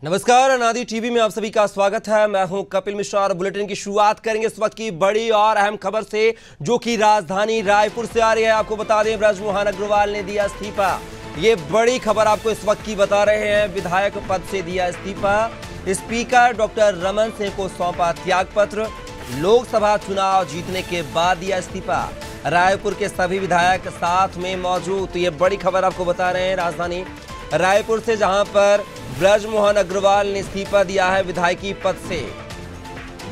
नमस्कार, अनादि टीवी में आप सभी का स्वागत है। मैं हूं कपिल मिश्रा और बुलेटिन की शुरुआत करेंगे इस वक्त की बड़ी और अहम खबर से, जो कि राजधानी रायपुर से आ रही है। आपको बता दें, ब्रजमोहन अग्रवाल ने दिया इस्तीफा। ये बड़ी खबर आपको इस वक्त की बता रहे हैं। विधायक पद से दिया इस्तीफा। स्पीकर डॉक्टर रमन सिंह को सौंपा त्यागपत्र। लोकसभा चुनाव जीतने के बाद दिया इस्तीफा। रायपुर के सभी विधायक साथ में मौजूद। तो ये बड़ी खबर आपको बता रहे हैं राजधानी रायपुर से, जहां पर ब्रजमोहन अग्रवाल ने इस्तीफा दिया है विधायकी पद से।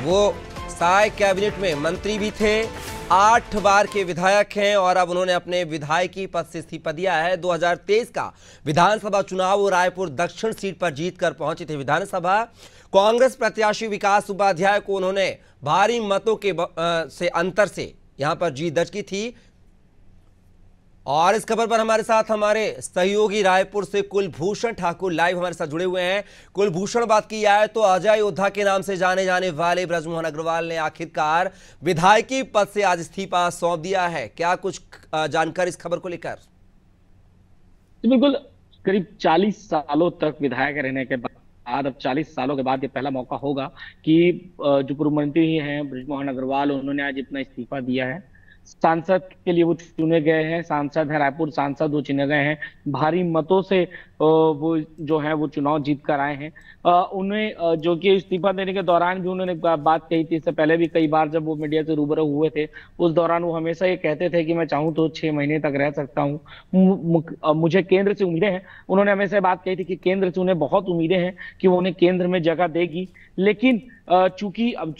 वो साय कैबिनेट में मंत्री भी थे, 8 बार के विधायक हैं और अब उन्होंने अपने विधायकी पद से इस्तीफा दिया है। 2023 का विधानसभा चुनाव वो रायपुर दक्षिण सीट पर जीतकर पहुंचे थे विधानसभा। कांग्रेस प्रत्याशी विकास उपाध्याय को उन्होंने भारी मतों के से अंतर से यहां पर जीत दर्ज की थी। और इस खबर पर हमारे साथ हमारे सहयोगी रायपुर से कुलभूषण ठाकुर लाइव हमारे साथ जुड़े हुए हैं। कुलभूषण, बात की जाए तो अजय योद्धा के नाम से जाने जाने वाले ब्रजमोहन अग्रवाल ने आखिरकार विधायकी पद से आज इस्तीफा सौंप दिया है। क्या कुछ जानकारी इस खबर को लेकर? बिल्कुल, करीब 40 सालों तक विधायक रहने के बाद अब 40 सालों के बाद ये पहला मौका होगा कि जो पूर्व मंत्री हैं ब्रजमोहन अग्रवाल, उन्होंने आज अपना इस्तीफा दिया है। सांसद के लिए वो चुने गए हैं, सांसद है, रायपुर सांसद वो चुने गए हैं। भारी मतों से वो जो है वो चुनाव जीत कर आए हैं। उन्हें जो कि इस्तीफा देने के दौरान भी उन्होंने बात कही थी। इससे पहले भी कई बार जब वो मीडिया से रूबरू हुए थे, उस दौरान वो हमेशा ये कहते थे कि मैं चाहूं तो 6 महीने तक रह सकता हूं। मुझे केंद्र से उम्मीदें हैं। उन्होंने हमेशा बात कही थी कि केंद्र से उन्हें बहुत उम्मीदें हैं कि वो उन्हें केंद्र में जगह देगी। लेकिन चूंकि अब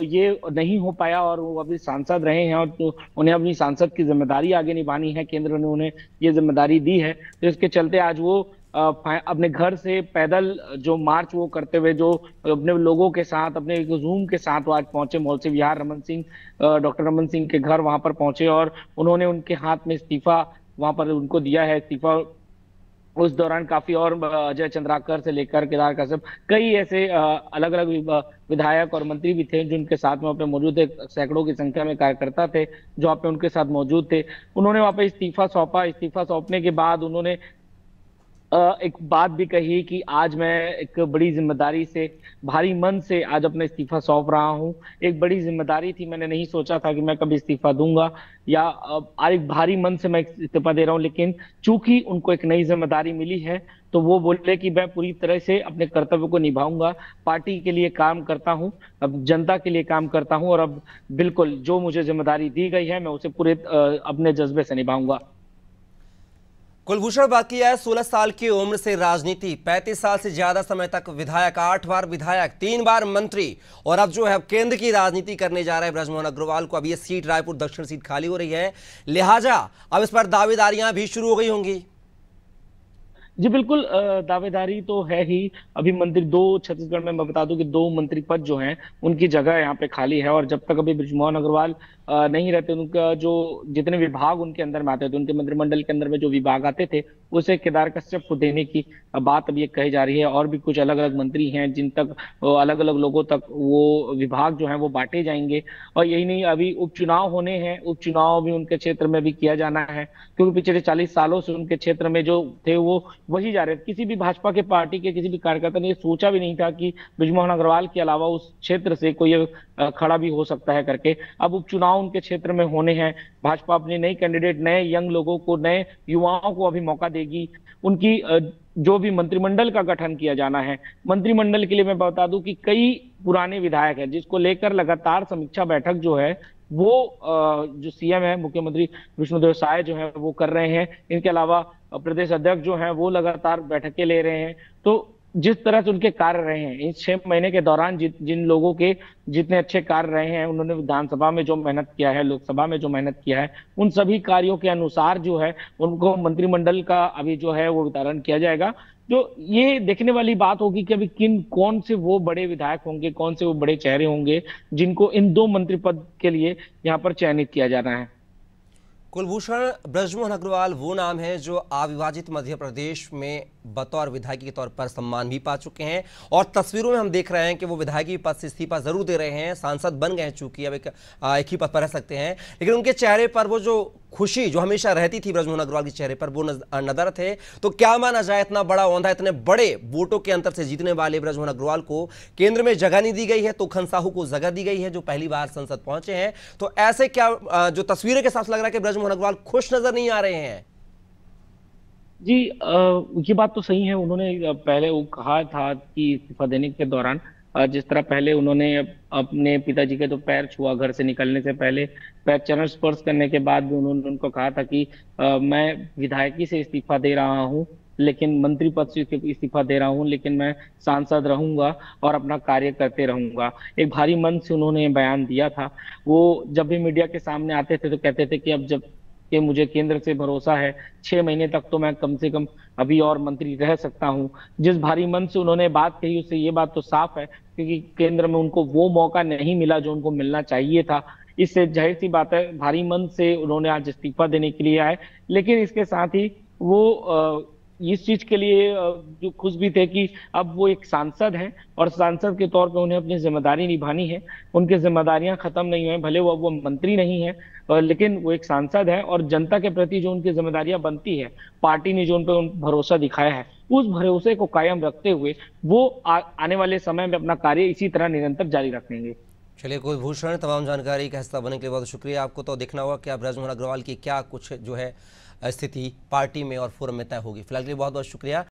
ये नहीं हो पाया और वो अभी सांसद रहे हैं और तो उन्हें अपनी सांसद की जिम्मेदारी आगे निभानी है, केंद्र ने उन्हें ये जिम्मेदारी दी है। तो इसके चलते आज वो अपने घर से पैदल जो मार्च वो करते हुए, जो अपने लोगों के साथ, अपने जूम के साथ वो आज पहुंचे मौलवी विहार रमन सिंह, डॉक्टर रमन सिंह के घर वहां पर पहुंचे और उन्होंने उनके हाथ में इस्तीफा वहां पर उनको दिया है इस्तीफा। उस दौरान काफी और अजय चंद्राकर से लेकर केदार कश्यप, कई ऐसे अलग अलग विधायक और मंत्री भी थे जिनके साथ वहां पे मौजूद थे। सैकड़ों की संख्या में कार्यकर्ता थे जो वहां पे उनके साथ मौजूद थे। उन्होंने वहां पे इस्तीफा सौंपा। इस्तीफा सौंपने के बाद उन्होंने एक बात भी कही कि आज मैं एक बड़ी जिम्मेदारी से, भारी मन से आज अपना इस्तीफा सौंप रहा हूं। एक बड़ी जिम्मेदारी थी, मैंने नहीं सोचा था कि मैं कभी इस्तीफा दूंगा या एक भारी मन से मैं इस्तीफा दे रहा हूं। लेकिन चूंकि उनको एक नई जिम्मेदारी मिली है तो वो बोले कि मैं पूरी तरह से अपने कर्तव्य को निभाऊंगा। पार्टी के लिए काम करता हूं, अब जनता के लिए काम करता हूं और अब बिल्कुल जो मुझे जिम्मेदारी दी गई है मैं उसे पूरे अपने जज्बे से निभाऊंगा। कुलभूषण, बात की जाए 16 साल की उम्र से राजनीति, 35 साल से ज्यादा समय तक विधायक, 8 बार विधायक, 3 बार मंत्री और अब जो है केंद्र की राजनीति करने जा रहे हैं ब्रजमोहन अग्रवाल को। अब ये सीट रायपुर दक्षिण सीट खाली हो रही है, लिहाजा अब इस पर दावेदारियां भी शुरू हो गई होंगी। जी बिल्कुल, दावेदारी तो है ही। अभी मंत्री 2 छत्तीसगढ़ में मैं बता दूं कि 2 मंत्री पद जो हैं उनकी जगह यहाँ पे खाली है और जब तक अभी ब्रजमोहन अग्रवाल नहीं रहते, उनका जो जितने विभाग उनके अंदर में आते थे, उनके मंत्रिमंडल के अंदर में जो विभाग आते थे, उसे केदार कश्यप को देने की बात अब ये कही जा रही है। और भी कुछ अलग अलग मंत्री हैं जिन तक अलग अलग लोगों तक वो विभाग जो है वो बांटे जाएंगे। और यही नहीं, अभी उपचुनाव होने हैं, उपचुनाव भी उनके क्षेत्र में भी किया जाना है क्योंकि पिछले 40 सालों से उनके क्षेत्र में जो थे वो वही जा रहे थे। किसी भी भाजपा के पार्टी के किसी भी कार्यकर्ता ने ये सोचा भी नहीं था कि ब्रजमोहन अग्रवाल के अलावा उस क्षेत्र से कोई खड़ा भी हो सकता है करके। अब उपचुनाव उनके क्षेत्र में होने हैं। भाजपा अपने नए कैंडिडेट, नए यंग लोगों को, नए युवाओं को अभी मौका देगी। उनकी जो भी मंत्रिमंडल का गठन किया जाना है, मंत्रिमंडल के लिए मैं बता दूं कि कई पुराने विधायक हैं जिसको लेकर लगातार समीक्षा बैठक जो है वो जो सीएम है, मुख्यमंत्री विष्णुदेव साय जो है वो कर रहे हैं। इनके अलावा प्रदेश अध्यक्ष जो है वो लगातार बैठकें ले रहे हैं। तो जिस तरह से उनके कार्य रहे हैं इन 6 महीने के दौरान, जिन लोगों के जितने अच्छे कार्य रहे हैं, उन्होंने विधानसभा में जो मेहनत किया है, लोकसभा में जो मेहनत किया है, उन सभी कार्यों के अनुसार जो है उनको मंत्रिमंडल का अभी जो है वो वितरण किया जाएगा। जो ये देखने वाली बात होगी कि अभी कौन से वो बड़े विधायक होंगे, कौन से वो बड़े चेहरे होंगे जिनको इन 2 मंत्री पद के लिए यहाँ पर चयनित किया जाना है। कुलभूषण, ब्रजमोहन अग्रवाल वो नाम है जो अविभाजित मध्य प्रदेश में बतौर विधायक के तौर पर सम्मान भी पा चुके हैं और तस्वीरों में हम देख रहे हैं कि वो विधायकी पद से इस्तीफा जरूर दे रहे हैं, सांसद बन गए हैं, चूंकि अब एक ही पद पर रह सकते हैं, लेकिन उनके चेहरे पर वो जो खुशी जो हमेशा रहती थी बृजमोहन अग्रवाल के चेहरे पर वो नजर थे। तो क्या माना जाए, इतना बड़ा औंधा, इतने बड़े वोटों के अंतर से जीतने वाले बृजमोहन अग्रवाल को केंद्र में जगह नहीं दी गई है, तो खन साहू को जगह दी गई है जो पहली बार संसद पहुंचे हैं। तो ऐसे क्या जो तस्वीरें के साथ लग रहा है कि बृजमोहन अग्रवाल खुश नजर नहीं आ रहे हैं? जी, ये बात तो सही है। उन्होंने पहले वो कहा था कि इस्तीफा देने के दौरान जिस तरह पहले उन्होंने अपने पिताजी के तो पैर छुआ घर से निकलने से पहले, पैर चरण स्पर्श करने के बाद भी उन्होंने उनको कहा था कि मैं विधायकी से इस्तीफा दे रहा हूं, लेकिन मंत्री पद से इस्तीफा दे रहा हूं, लेकिन मैं सांसद रहूंगा और अपना कार्य करते रहूंगा। एक भारी मन से उन्होंने बयान दिया था। वो जब भी मीडिया के सामने आते थे तो कहते थे कि अब जब कि मुझे केंद्र से भरोसा है, 6 महीने तक तो मैं कम से कम अभी और मंत्री रह सकता हूं। जिस भारी मन से उन्होंने बात कही उससे ये बात तो साफ है, क्योंकि केंद्र में उनको वो मौका नहीं मिला जो उनको मिलना चाहिए था। इससे जाहिर सी बात है भारी मन से उन्होंने आज इस्तीफा देने के लिए आए। लेकिन इसके साथ ही वो इस चीज के लिए जो खुश भी थे कि अब वो एक सांसद हैं और सांसद के तौर पे उन्हें अपनी जिम्मेदारी निभानी है। उनकी जिम्मेदारियां खत्म नहीं हुई, भले वो मंत्री नहीं है, लेकिन वो एक सांसद है और जनता के प्रति जो उनकी जिम्मेदारियां बनती है, पार्टी ने जो उन पर भरोसा दिखाया है, उस भरोसे को कायम रखते हुए वो आने वाले समय में अपना कार्य इसी तरह निरंतर जारी रखेंगे। चलिए, कुलभूषण, तमाम जानकारी का हिस्सा बनने के लिए बहुत शुक्रिया। आपको तो देखना होगा कि बृजमोहन अग्रवाल की क्या कुछ जो है स्थिति पार्टी में और फोरम में तय होगी। फिलहाल के लिए बहुत बहुत शुक्रिया।